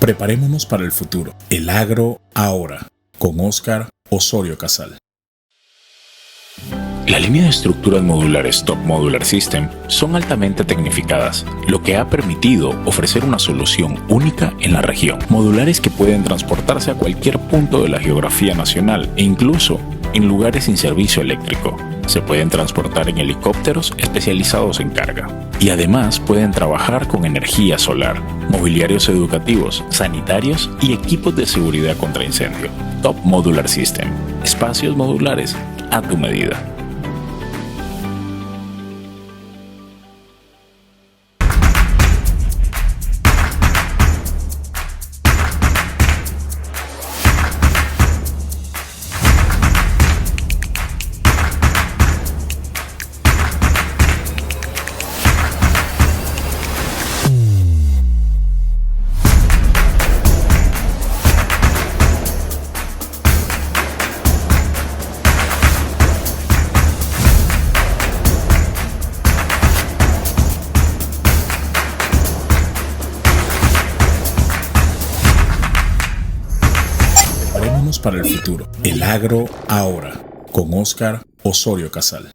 Preparémonos para el futuro. El agro ahora, con Óscar Osorio Casal. La línea de estructuras modulares Top Modular System son altamente tecnificadas, lo que ha permitido ofrecer una solución única en la región. Modulares que pueden transportarse a cualquier punto de la geografía nacional e incluso en lugares sin servicio eléctrico. Se pueden transportar en helicópteros especializados en carga. Y además pueden trabajar con energía solar, mobiliarios educativos, sanitarios y equipos de seguridad contra incendio. Top Modular System. Espacios modulares a tu medida. Para el futuro. El agro ahora, con Óscar Osorio Casal.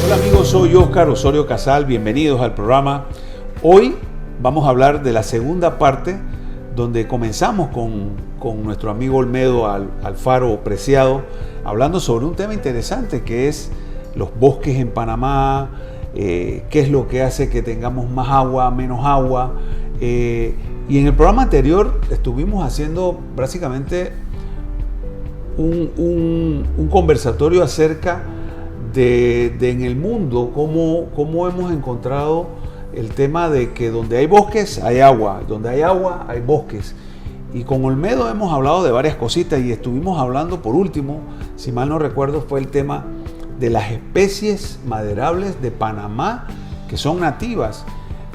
Hola amigos, soy Óscar Osorio Casal, bienvenidos al programa. Hoy vamos a hablar de la segunda parte, donde comenzamos con nuestro amigo Olmedo Alfaro Preciado, hablando sobre un tema interesante que es los bosques en Panamá, qué es lo que hace que tengamos más agua, menos agua. Y en el programa anterior estuvimos haciendo básicamente un conversatorio acerca de en el mundo cómo hemos encontrado el tema de que donde hay bosques hay agua, donde hay agua hay bosques. Y con Olmedo hemos hablado de varias cositas y estuvimos hablando, por último, si mal no recuerdo, fue el tema de las especies maderables de Panamá que son nativas,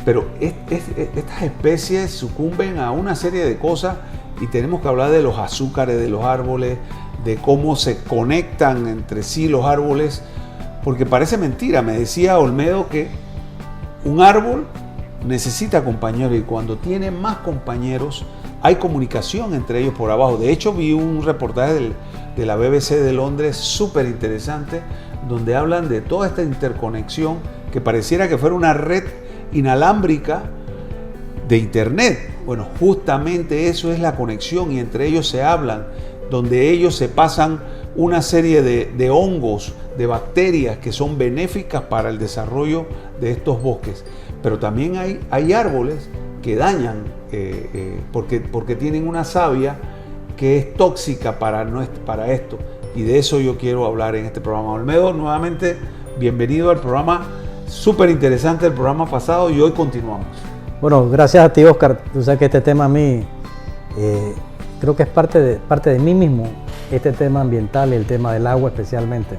pero estas especies sucumben a una serie de cosas y tenemos que hablar de los azúcares de los árboles, de cómo se conectan entre sí los árboles, porque parece mentira. Me decía Olmedo que un árbol necesita compañeros y cuando tiene más compañeros hay comunicación entre ellos por abajo. De hecho, vi un reportaje de la BBC de Londres súper interesante, donde hablan de toda esta interconexión que pareciera que fuera una red inalámbrica de internet. Bueno, justamente eso es la conexión y entre ellos se hablan, donde ellos se pasan una serie de hongos, de bacterias que son benéficas para el desarrollo de estos bosques. Pero también hay árboles que dañan porque tienen una savia que es tóxica para esto. Y de eso yo quiero hablar en este programa. Olmedo, nuevamente, bienvenido al programa. Súper interesante el programa pasado y hoy continuamos. Bueno, gracias a ti, Óscar. Tú sabes que este tema a mí creo que es parte de mí mismo, este tema ambiental y el tema del agua especialmente.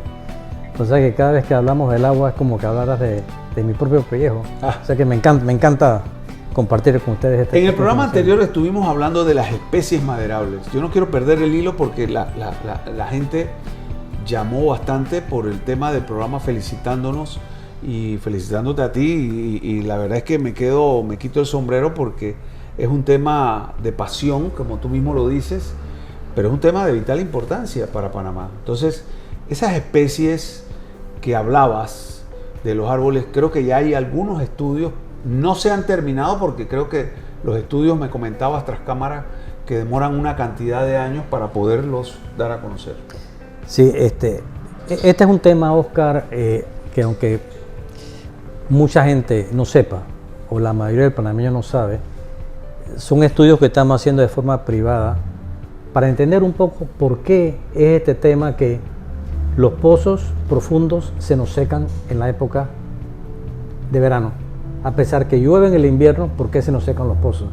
O sea que cada vez que hablamos del agua es como que hablaras de mi propio pellejo. O sea que me encanta compartir con ustedes este tema. En el programa anterior estuvimos hablando de las especies maderables. Yo no quiero perder el hilo porque la gente llamó bastante por el tema del programa felicitándonos y felicitándote a ti y la verdad es que me quito el sombrero porque es un tema de pasión, como tú mismo lo dices, pero es un tema de vital importancia para Panamá. Entonces, esas especies que hablabas de los árboles, creo que ya hay algunos estudios, no se han terminado porque creo que los estudios, me comentabas tras cámara, que demoran una cantidad de años para poderlos dar a conocer. Sí, este es un tema, Óscar, que aunque mucha gente no sepa, o la mayoría del panameño no sabe, son estudios que estamos haciendo de forma privada para entender un poco por qué es este tema que los pozos profundos se nos secan en la época de verano. A pesar que llueve en el invierno, ¿por qué se nos secan los pozos?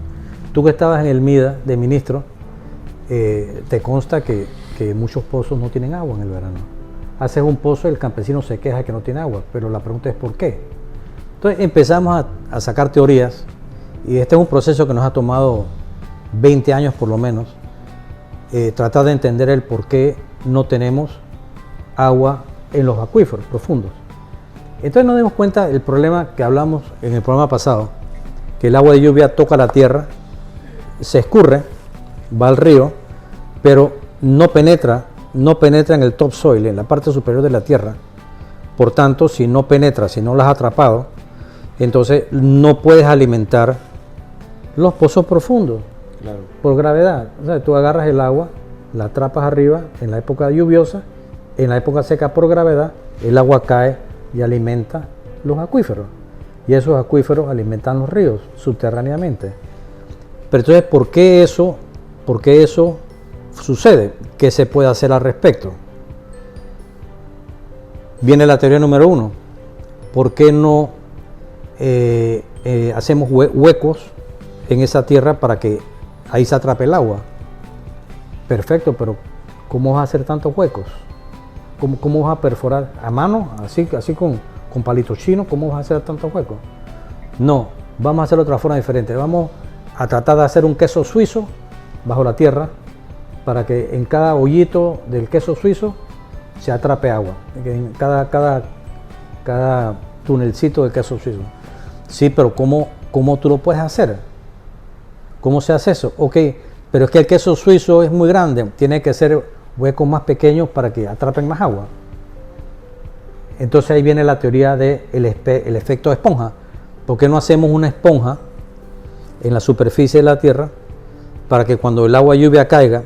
Tú que estabas en el MIDA de ministro, te consta que muchos pozos no tienen agua en el verano. haces un pozo y el campesino se queja de que no tiene agua, pero la pregunta es ¿por qué? Entonces empezamos a sacar teorías y este es un proceso que nos ha tomado 20 años por lo menos, tratar de entender el por qué no tenemos agua en los acuíferos profundos. Entonces nos dimos cuenta del problema que hablamos en el programa pasado, que el agua de lluvia toca la tierra, se escurre, va al río, pero no penetra en el topsoil, en la parte superior de la tierra. Por tanto, si no penetra, si no la has atrapado, entonces no puedes alimentar los pozos profundos. Claro. Por gravedad. O sea, tú agarras el agua, la atrapas arriba en la época lluviosa, en la época seca por gravedad, el agua cae y alimenta los acuíferos. Y esos acuíferos alimentan los ríos subterráneamente. Pero entonces, ¿por qué eso sucede? ¿Qué se puede hacer al respecto? Viene la teoría número 1. ¿Por qué no hacemos huecos en esa tierra para que ahí se atrape el agua? Perfecto, pero ¿cómo vas a hacer tantos huecos? ¿Cómo vas a perforar a mano, así con palitos chinos? ¿Cómo vas a hacer tantos huecos? No, vamos a hacerlo de otra forma diferente. Vamos a tratar de hacer un queso suizo bajo la tierra para que en cada hoyito del queso suizo se atrape agua. En cada tunelcito del queso suizo. Sí, pero ¿cómo tú lo puedes hacer? ¿Cómo se hace eso? Ok, pero es que el queso suizo es muy grande, tiene que ser huecos más pequeños para que atrapen más agua. Entonces ahí viene la teoría del efecto de esponja. ¿Por qué no hacemos una esponja en la superficie de la tierra para que cuando el agua lluvia caiga,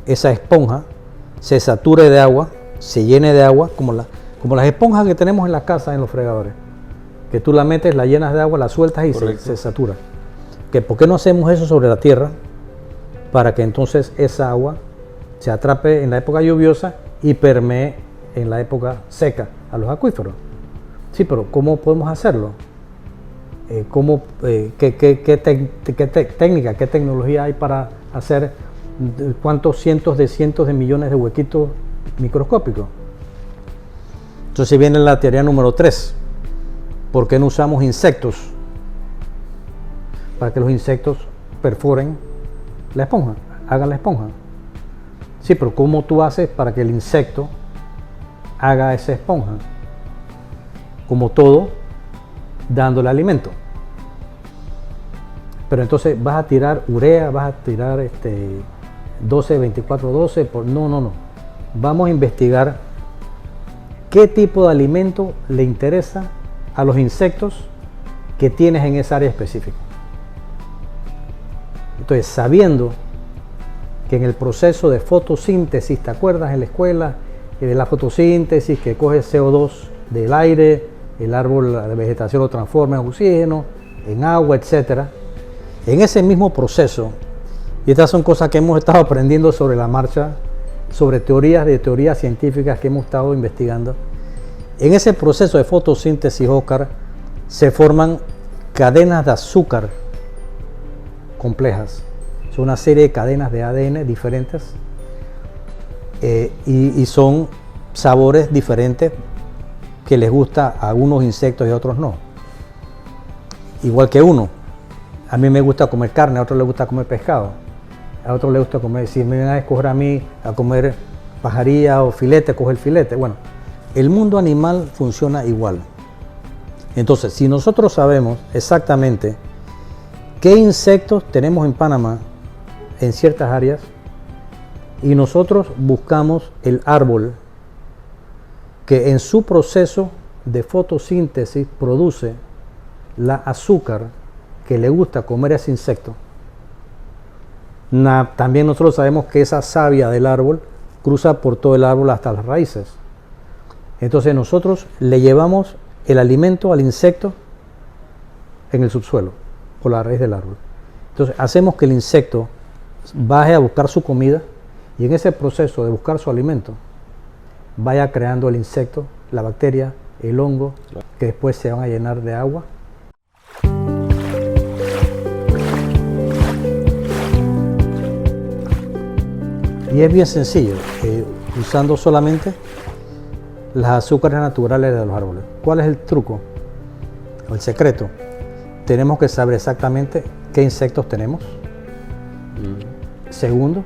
esa esponja se sature de agua, se llene de agua, como las esponjas que tenemos en las casas, en los fregadores, que tú la metes, la llenas de agua, la sueltas y se satura? ¿Por qué no hacemos eso sobre la tierra para que entonces esa agua se atrape en la época lluviosa y permee en la época seca a los acuíferos? Sí, pero ¿cómo podemos hacerlo? ¿Qué técnica, qué tecnología hay para hacer cuántos cientos de millones de huequitos microscópicos? Entonces viene la teoría número 3. ¿Por qué no usamos insectos para que los insectos perforen la esponja, hagan la esponja? Sí, pero ¿cómo tú haces para que el insecto haga esa esponja? Como todo, dándole alimento. Pero entonces vas a tirar urea, vas a tirar 12, 24, 12. No. Vamos a investigar qué tipo de alimento le interesa a los insectos que tienes en esa área específica. Entonces, sabiendo que en el proceso de fotosíntesis, ¿te acuerdas en la escuela de la fotosíntesis que coge CO2 del aire, el árbol, la vegetación lo transforma en oxígeno, en agua, etcétera? En ese mismo proceso, y estas son cosas que hemos estado aprendiendo sobre la marcha, sobre teorías científicas que hemos estado investigando, en ese proceso de fotosíntesis, Oscar, se forman cadenas de azúcar complejas. Son una serie de cadenas de ADN diferentes y son sabores diferentes que les gusta a algunos insectos y a otros no. Igual que uno. A mí me gusta comer carne, a otro le gusta comer pescado, a otro le gusta comer, si me van a escoger a mí a comer pajarilla o filete, coge el filete. Bueno, el mundo animal funciona igual. Entonces, si nosotros sabemos exactamente qué insectos tenemos en Panamá en ciertas áreas y nosotros buscamos el árbol que en su proceso de fotosíntesis produce la azúcar que le gusta comer a ese insecto, también nosotros sabemos que esa savia del árbol cruza por todo el árbol hasta las raíces. Entonces nosotros le llevamos el alimento al insecto en el subsuelo, por la raíz del árbol. Entonces hacemos que el insecto baje a buscar su comida y en ese proceso de buscar su alimento vaya creando el insecto, la bacteria, el hongo, que después se van a llenar de agua. Y es bien sencillo, usando solamente las azúcares naturales de los árboles. ¿Cuál es el truco o el secreto? Tenemos que saber exactamente qué insectos tenemos. Segundo,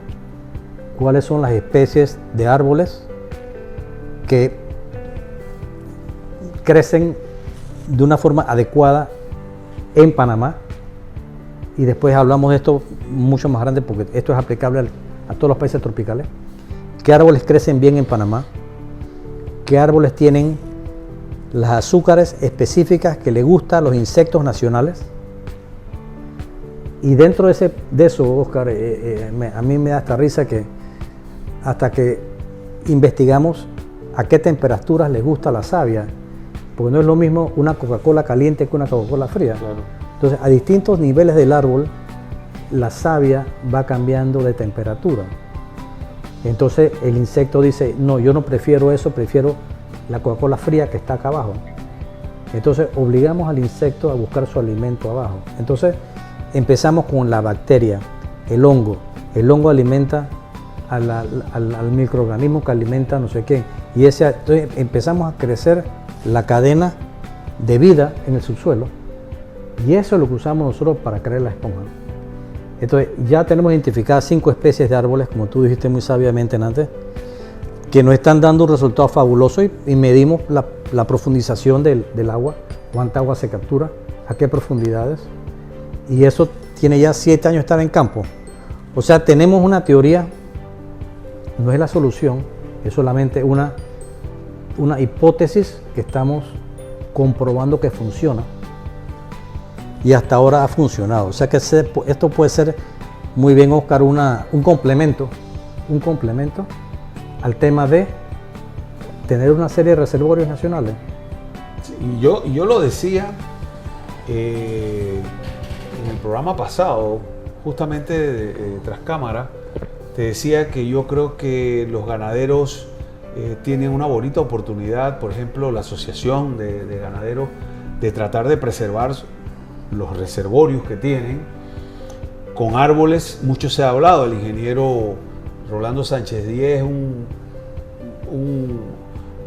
cuáles son las especies de árboles que crecen de una forma adecuada en Panamá. Y después hablamos de esto mucho más grande porque esto es aplicable a todos los países tropicales. ¿Qué árboles crecen bien en Panamá? ¿Qué árboles tienen las azúcares específicas que le gustan a los insectos nacionales? Y dentro de eso, Oscar, a mí me da esta risa que hasta que investigamos a qué temperaturas les gusta la savia, porque no es lo mismo una Coca-Cola caliente que una Coca-Cola fría. Claro. Entonces, a distintos niveles del árbol, la savia va cambiando de temperatura. Entonces, el insecto dice, no, yo no prefiero eso, prefiero la Coca-Cola fría que está acá abajo. Entonces, obligamos al insecto a buscar su alimento abajo. Entonces, empezamos con la bacteria, el hongo. El hongo alimenta al microorganismo que alimenta no sé qué. Y entonces empezamos a crecer la cadena de vida en el subsuelo. Y eso es lo que usamos nosotros para crear la esponja. Entonces ya tenemos identificadas 5 especies de árboles, como tú dijiste muy sabiamente antes, que nos están dando un resultado fabuloso y medimos la profundización del agua, cuánta agua se captura, a qué profundidades. Y eso tiene ya 7 años de estar en campo. O sea, tenemos una teoría, no es la solución, es solamente una hipótesis que estamos comprobando que funciona. Y hasta ahora ha funcionado. O sea que esto puede ser muy bien, Oscar, un complemento al tema de tener una serie de reservorios nacionales. Sí, y yo lo decía en el programa pasado, justamente tras cámara, te decía que yo creo que los ganaderos tienen una bonita oportunidad, por ejemplo, la asociación de ganaderos, de tratar de preservar los reservorios que tienen con árboles. Mucho se ha hablado, el ingeniero Rolando Sánchez Díez es un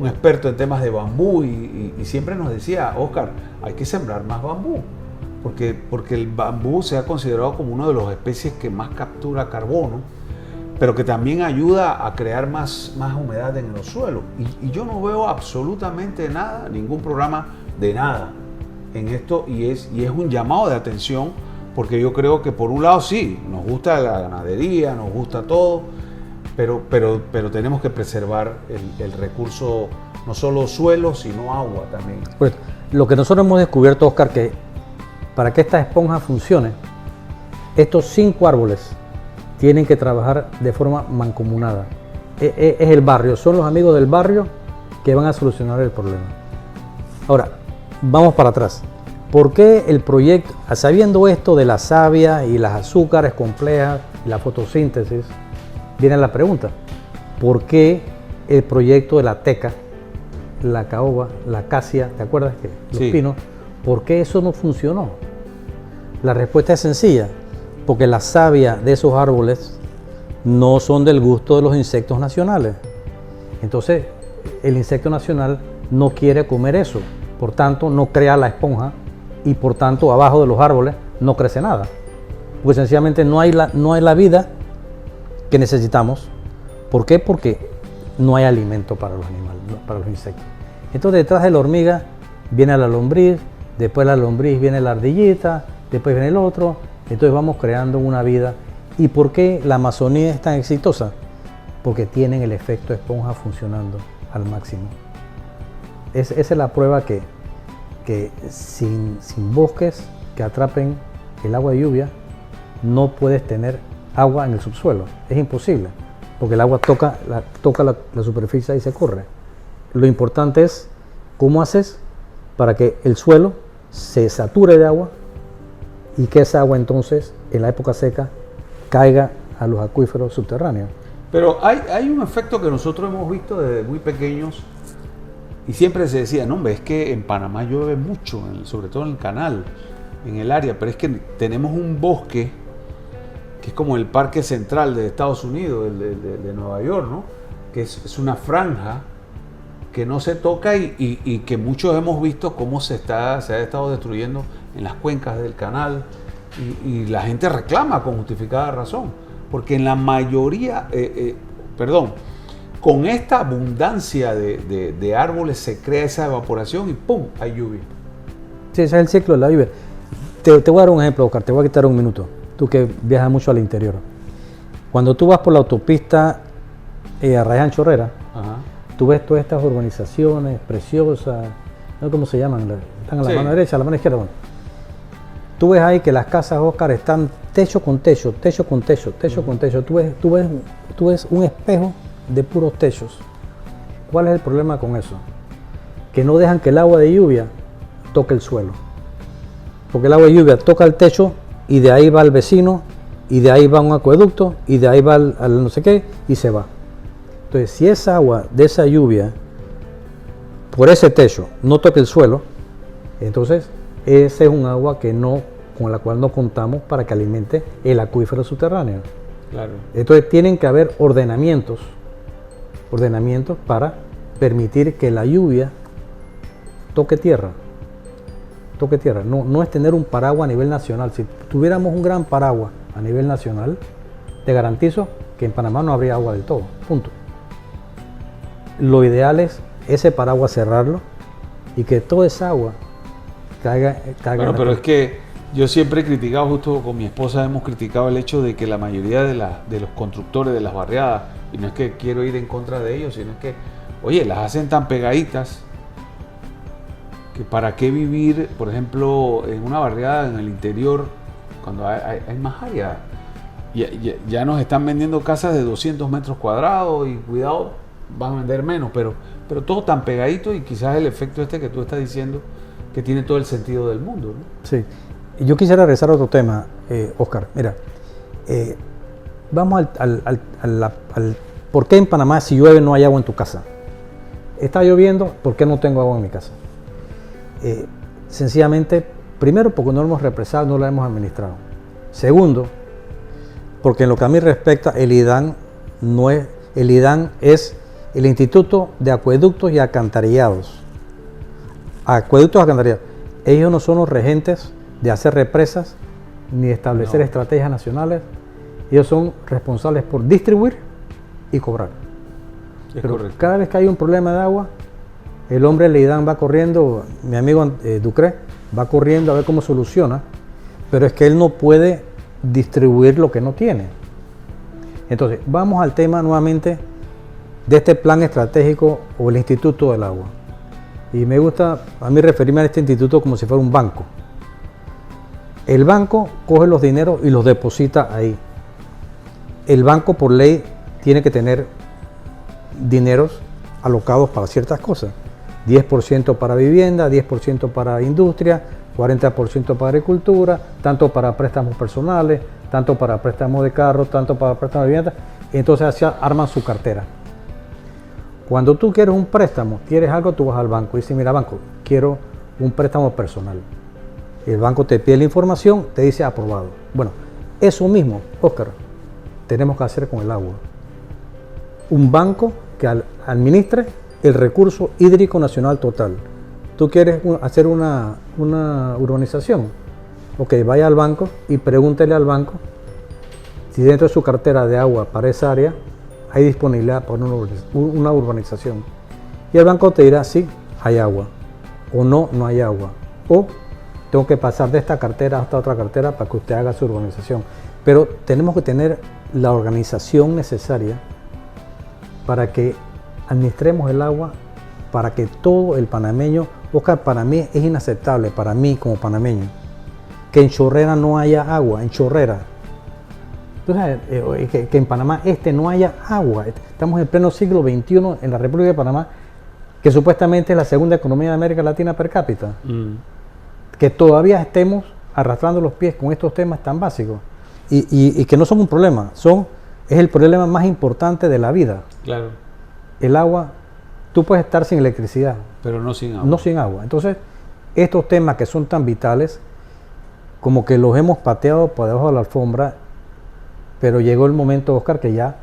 experto en temas de bambú y siempre nos decía, Oscar, hay que sembrar más bambú, porque el bambú se ha considerado como una de las especies que más captura carbono, pero que también ayuda a crear más humedad en los suelos. Y yo no veo absolutamente nada, ningún programa de nada en esto, y es un llamado de atención, porque yo creo que por un lado sí, nos gusta la ganadería, nos gusta todo, pero tenemos que preservar el recurso, no solo suelo, sino agua también. Pues, lo que nosotros hemos descubierto, Oscar, que para que esta esponja funcione, estos 5 árboles tienen que trabajar de forma mancomunada. Es el barrio, son los amigos del barrio que van a solucionar el problema. Ahora, vamos para atrás. ¿Por qué el proyecto, sabiendo esto de la savia y las azúcares complejas y la fotosíntesis, viene la pregunta, ¿por qué el proyecto de la teca, la caoba, la acacia, ¿te acuerdas que los pinos, por qué eso no funcionó? La respuesta es sencilla, porque la savia de esos árboles no son del gusto de los insectos nacionales. Entonces, el insecto nacional no quiere comer eso. Por tanto, no crea la esponja y por tanto abajo de los árboles no crece nada. Pues sencillamente no hay la vida que necesitamos. ¿Por qué? Porque no hay alimento para los animales, para los insectos. Entonces detrás de la hormiga viene la lombriz, después de la lombriz viene la ardillita, después viene el otro. Entonces vamos creando una vida. ¿Y por qué la Amazonía es tan exitosa? Porque tienen el efecto esponja funcionando al máximo. Esa es la prueba que sin bosques que atrapen el agua de lluvia, no puedes tener agua en el subsuelo. Es imposible, porque el agua toca la superficie y se corre. Lo importante es cómo haces para que el suelo se sature de agua y que esa agua entonces, en la época seca, caiga a los acuíferos subterráneos. Pero hay un efecto que nosotros hemos visto desde muy pequeños. Y siempre se decía, no, hombre, es que en Panamá llueve mucho, sobre todo en el canal, en el área, pero es que tenemos un bosque que es como el Parque Central de Estados Unidos, de Nueva York, ¿no? Que es una franja que no se toca y que muchos hemos visto cómo se ha estado destruyendo en las cuencas del canal y la gente reclama con justificada razón, porque en la mayoría, con esta abundancia de árboles se crea esa evaporación y ¡pum!, hay lluvia. Sí, ese es el ciclo de la lluvia. Te voy a dar un ejemplo, Oscar, te voy a quitar un minuto, tú que viajas mucho al interior. Cuando tú vas por la autopista Arraiján Chorrera, Ajá. tú ves todas estas urbanizaciones preciosas, ¿no? ¿Cómo se llaman? Están a la Sí. mano derecha, a la mano izquierda. Bueno. Tú ves ahí que las casas, Oscar, están techo con techo, techo con techo, techo con techo. Tú ves un espejo de puros techos. ¿Cuál es el problema con eso? Que no dejan que el agua de lluvia toque el suelo. Porque el agua de lluvia toca el techo y de ahí va al vecino, y de ahí va a un acueducto, y de ahí va al no sé qué, y se va. Entonces, si esa agua de esa lluvia, por ese techo, no toca el suelo, entonces ese es un agua con la cual no contamos para que alimente el acuífero subterráneo. Claro. Entonces Tienen que haber ordenamientos para permitir que la lluvia toque tierra. No es tener un paraguas a nivel nacional. Si tuviéramos un gran paraguas a nivel nacional, te garantizo que en Panamá no habría agua del todo. Punto. Lo ideal es ese paraguas cerrarlo y que toda esa agua caiga Bueno, pero es que yo siempre he criticado, justo con mi esposa hemos criticado el hecho de que la mayoría de los constructores de las barriadas, y no es que quiero ir en contra de ellos, sino es que, oye, las hacen tan pegaditas que para qué vivir, por ejemplo, en una barriada en el interior cuando hay más área. Ya nos están vendiendo casas de 200 metros cuadrados y cuidado, van a vender menos, pero todo tan pegadito y quizás el efecto que tú estás diciendo que tiene todo el sentido del mundo, ¿no? Sí. Y yo quisiera regresar a otro tema, Oscar. Mira, vamos al por qué en Panamá si llueve no hay agua en tu casa. Está lloviendo, ¿por qué no tengo agua en mi casa? Sencillamente, primero porque no lo hemos represado, no lo hemos administrado. Segundo, porque en lo que a mí respecta, el IDAN es el Instituto de Acueductos y Alcantarillados. Acueductos y Alcantarillados. Ellos no son los regentes de hacer represas ni de establecer estrategias nacionales. Ellos son responsables por distribuir y cobrar. Pero correcto. cada vez que hay un problema de agua, el hombre del IDAN va corriendo, mi amigo Ducré, va corriendo a ver cómo soluciona, pero es que él no puede distribuir lo que no tiene. Entonces, vamos al tema nuevamente de este plan estratégico o el Instituto del Agua. Y me gusta a mí referirme a este instituto como si fuera un banco. El banco coge los dineros y los deposita ahí. El banco por ley tiene que tener dineros alocados para ciertas cosas. 10% para vivienda, 10% para industria, 40% para agricultura, tanto para préstamos personales, tanto para préstamos de carro, tanto para préstamos de vivienda. Entonces así arman su cartera. Cuando tú quieres un préstamo, quieres algo, tú vas al banco y dices, mira banco, quiero un préstamo personal. El banco te pide la información, te dice aprobado. Bueno, eso mismo, Oscar, tenemos que hacer con el agua. Un banco que administre el recurso hídrico nacional total. Tú quieres hacer una urbanización, ok, vaya al banco y pregúntele al banco si dentro de su cartera de agua para esa área hay disponibilidad para una urbanización. Y el banco te dirá, sí, hay agua, o no, no hay agua, o tengo que pasar de esta cartera hasta otra cartera para que usted haga su urbanización. Pero tenemos que tener la organización necesaria para que administremos el agua, para que todo el panameño, Oscar, para mí es inaceptable, para mí como panameño, que en Chorrera no haya agua, en Chorrera. Entonces, que en Panamá no haya agua. Estamos en pleno siglo XXI en la República de Panamá, que supuestamente es la segunda economía de América Latina per cápita. Que todavía estemos arrastrando los pies con estos temas tan básicos. Y que no son un problema, es el problema más importante de la vida. Claro. El agua, tú puedes estar sin electricidad, pero no sin agua. No sin agua. Entonces, estos temas que son tan vitales, como que los hemos pateado por debajo de la alfombra, pero llegó el momento, Oscar, que ya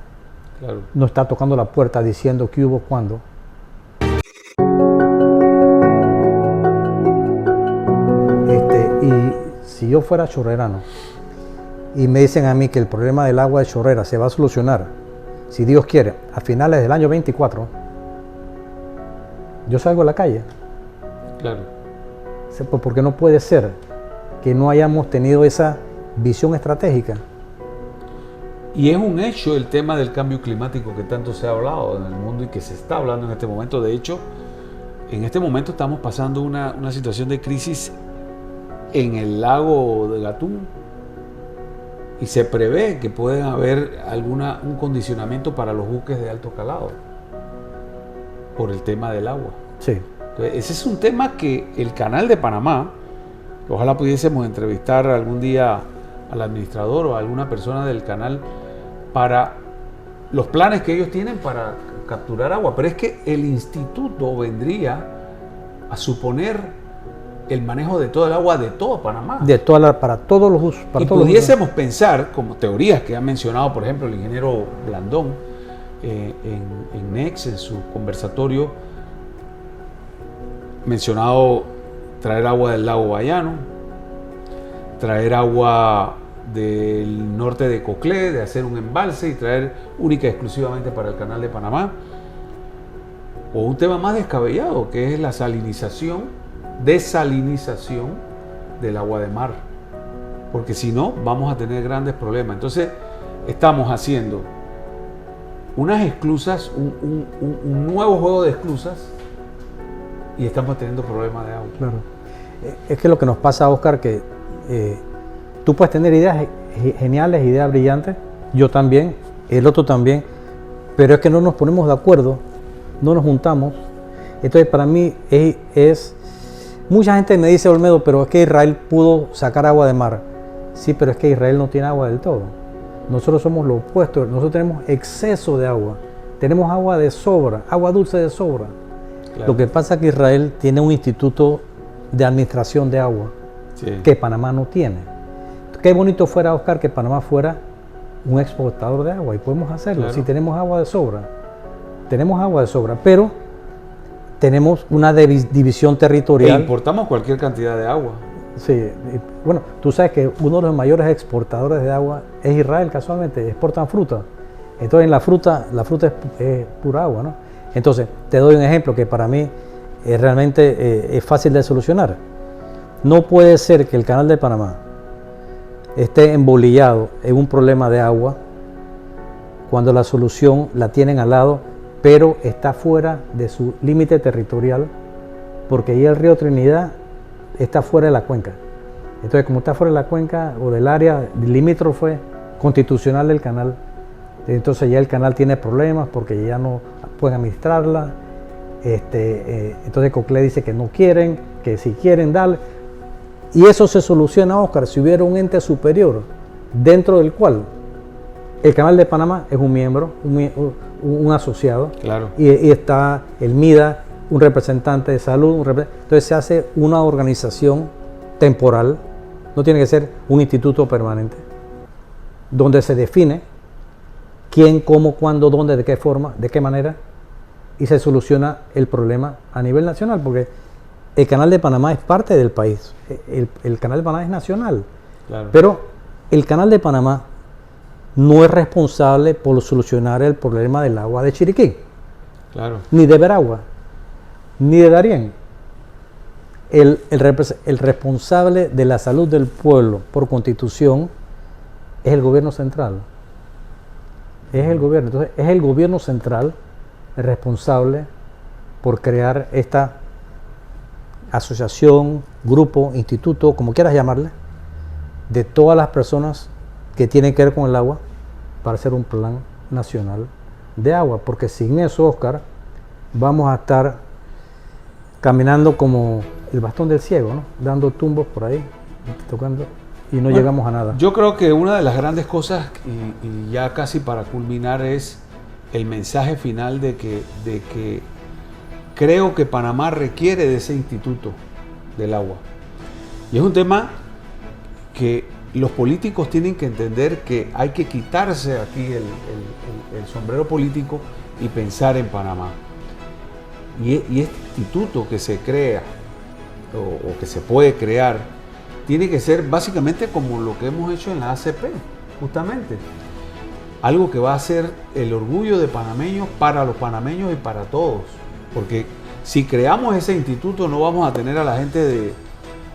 nos está tocando la puerta diciendo qué hubo, cuándo. Y si yo fuera chorrerano y me dicen a mí que el problema del agua de chorrera se va a solucionar, si Dios quiere, a finales del año 24, yo salgo a la calle. Claro. Porque no puede ser que no hayamos tenido esa visión estratégica. Y es un hecho el tema del cambio climático que tanto se ha hablado en el mundo y que se está hablando en este momento. De hecho, en este momento estamos pasando una situación de crisis en el lago de Gatún y se prevé que pueden haber un condicionamiento para los buques de alto calado por el tema del agua. Sí. Entonces, ese es un tema que el Canal de Panamá, ojalá pudiésemos entrevistar algún día al administrador o a alguna persona del canal para los planes que ellos tienen para capturar agua, pero es que el instituto vendría a suponer el manejo de todo el agua de todo Panamá. Para todos los usos. Y pudiésemos pensar, como teorías que ha mencionado, por ejemplo, el ingeniero Blandón en NEX, en su conversatorio, mencionado traer agua del lago Bayano, traer agua del norte de Coclé, de hacer un embalse y traer única y exclusivamente para el Canal de Panamá, o un tema más descabellado que es la desalinización del agua de mar, porque si no vamos a tener grandes problemas. Entonces estamos haciendo unas esclusas, un nuevo juego de esclusas y estamos teniendo problemas de agua. Claro. Es que lo que nos pasa, Oscar, que tú puedes tener ideas geniales, ideas brillantes, yo también, el otro también, pero es que no nos ponemos de acuerdo, no nos juntamos. Entonces para mí es mucha gente me dice, Olmedo, pero es que Israel pudo sacar agua de mar. Sí, pero es que Israel no tiene agua del todo. Nosotros somos lo opuesto, nosotros tenemos exceso de agua, tenemos agua de sobra, agua dulce de sobra. Claro. Lo que pasa es que Israel tiene un instituto de administración de agua, sí, que Panamá no tiene. Qué bonito fuera, Oscar, que Panamá fuera un exportador de agua, y podemos hacerlo, claro, si tenemos agua de sobra. Tenemos agua de sobra, pero tenemos una división territorial. E importamos cualquier cantidad de agua. Sí, bueno, tú sabes que uno de los mayores exportadores de agua es Israel, casualmente, exportan fruta. Entonces la fruta es pura agua, ¿no? Entonces, te doy un ejemplo que para mí realmente es fácil de solucionar. No puede ser que el Canal de Panamá esté embolillado en un problema de agua cuando la solución la tienen al lado, pero está fuera de su límite territorial, porque ahí el río Trinidad está fuera de la cuenca. Entonces, como está fuera de la cuenca o del área limítrofe constitucional del canal, entonces ya el canal tiene problemas porque ya no pueden administrarla. Entonces Coclé dice que no quieren, que si quieren darle. Y eso se soluciona, Oscar, si hubiera un ente superior dentro del cual el Canal de Panamá es un miembro, un asociado, claro, y está el MIDA, un representante de salud, entonces se hace una organización temporal, no tiene que ser un instituto permanente, donde se define quién, cómo, cuándo, dónde, de qué forma, de qué manera, y se soluciona el problema a nivel nacional, porque el Canal de Panamá es parte del país, el Canal de Panamá es nacional, claro, pero el Canal de Panamá no es responsable por solucionar el problema del agua de Chiriquí, claro, ni de Veragua, ni de Darién. El responsable de la salud del pueblo por constitución es el gobierno central. Es el gobierno. Entonces, es el gobierno central el responsable por crear esta asociación, grupo, instituto, como quieras llamarle, de todas las personas que tienen que ver con el agua para hacer un plan nacional de agua. Porque sin eso, Oscar, vamos a estar caminando como el bastón del ciego, ¿no? Dando tumbos por ahí, tocando, y no llegamos a nada. Yo creo que una de las grandes cosas, y ya casi para culminar, es el mensaje final de que creo que Panamá requiere de ese instituto del agua. Y es un tema que los políticos tienen que entender, que hay que quitarse aquí el sombrero político y pensar en Panamá. Y este instituto que se crea o que se puede crear tiene que ser básicamente como lo que hemos hecho en la ACP, justamente. Algo que va a ser el orgullo de panameños para los panameños y para todos. Porque si creamos ese instituto no vamos a tener a la gente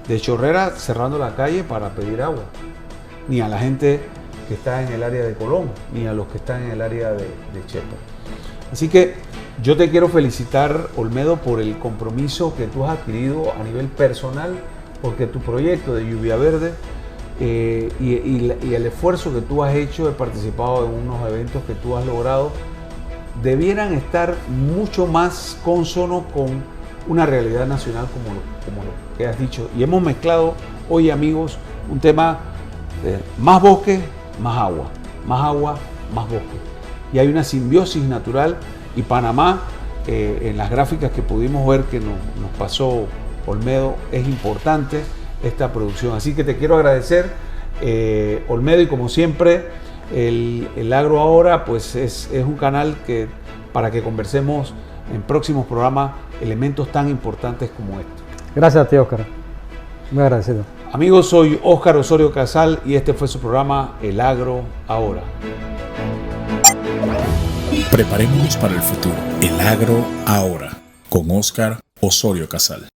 de Chorrera cerrando la calle para pedir agua. Ni a la gente que está en el área de Colón, ni a los que están en el área de Chepa. Así que yo te quiero felicitar, Olmedo, por el compromiso que tú has adquirido a nivel personal, porque tu proyecto de Lluvia Verde y el esfuerzo que tú has hecho, he participado en unos eventos que tú has logrado, debieran estar mucho más consono con una realidad nacional como lo que has dicho. Y hemos mezclado hoy, amigos, un tema de más bosque, más agua, más bosque. Y hay una simbiosis natural y Panamá, en las gráficas que pudimos ver que nos pasó Olmedo, es importante esta producción. Así que te quiero agradecer, Olmedo, y como siempre, el Agro Ahora pues es un canal para que conversemos en próximos programas elementos tan importantes como estos. Gracias a ti, Óscar. Muy agradecido. Amigos, soy Óscar Osorio Casal y este fue su programa El Agro Ahora. Preparémonos para el futuro. El Agro Ahora, con Óscar Osorio Casal.